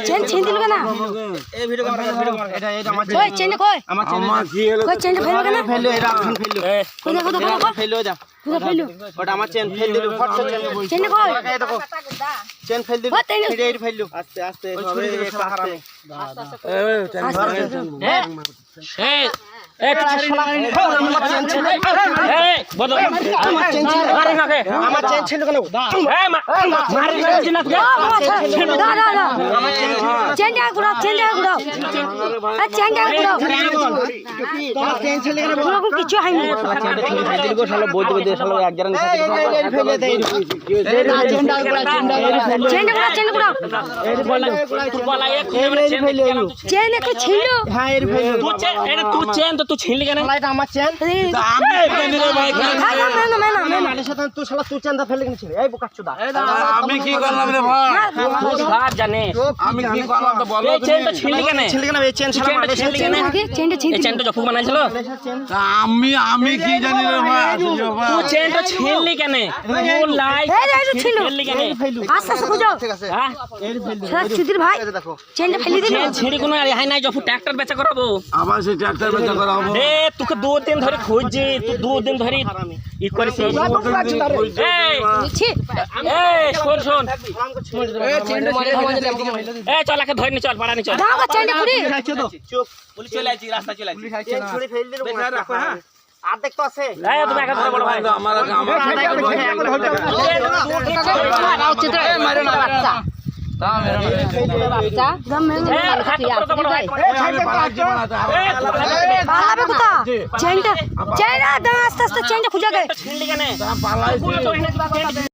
Chain Shin দিল কেন এই ভিডিও ক্যামেরা এটা আমার চেন কই চেন কই আমার চেন কি হলো কই চেন ফেল কেন ফেললো এটা আপনি ফেললো কই দেখো দেখো ফেললো এটা কোথা ফেললো ওটা আমার চেন ফেল দিল ফট চেন কই এই দেখো চেন ফেল দিল ও, তেল। এটা ফেললো আস্তে আস্তে সবে একটু হারামে এই এই আমার চেন ছিল এই বদল আমার চেন ছিল মারি না কে আমার চেন ছিল কেন এই মারি না জিনা কে দা দা দা চেন দা গুড়া চেন গুড়া তোমার চেন ছিল কেন তোমাকে কিছু হয়নি ফেল দিল গো শালা বইতে বইতে শালা এক জায়গা নিয়ে ফেলে দেই চেন গুড়া তুই বলা এক চেন একটু ছিল হ্যাঁ এর ফেল তুই চেন এটা তুই চেন তো তুই ছিনলি কেন শালা এটা আমার চেন নালে সাথে তুই শালা তুই চেন দা ফেলে কিনেছিস এই বোকাচ্চোদা আমি কি করলাম রে ভাই সব জানে আমি কি করলাম তো বলো এই চেন তো ছিনলি কেন ছিল কেন এই চেন শালা মালে ছিনলি কেন চেনটা ছিল এই চেনটা জফু বানাইছিল আমি কি জানি রে ভাই তুই চেনটা ছিনলি কেন ও লাইক এই ছিল ছিনলি কেন আস্তে আস্তে খুঁজো ঠিক আছে হ্যাঁ সেটা সুধীর ভাই এই দেখো চেনটা ফেলে দিল চেন ছিড়ি কোনো রেহাই নাই জফু ট্রাক্টর বেচা করাবো আবার সেই ট্রাক্টর বেচা করাবো রে তোকে 2 দিন ধরে খুঁজছি তুই 2 দিন ধরে ই করিস এই এই শোন এই চল আকে ধরে নি চল পাড়া নি চল দাও চেনটা পুরি চুপ পুলিশ চলে আইছি রাস্তা চলে আইছি চেন ছুরি ফেল দিল রাখো হ্যাঁ আর দেখতো আছে এই তুমি একা ধরে বড় ভাই আমার বাচ্চা দম মেরে এই খাট করে তো বড় ভাই পালাবে কোথা চেনটা চেনটা দাও আস্তে আস্তে চেনটা খুঁজে দে ছিনলি কেন পালাই পুরো তো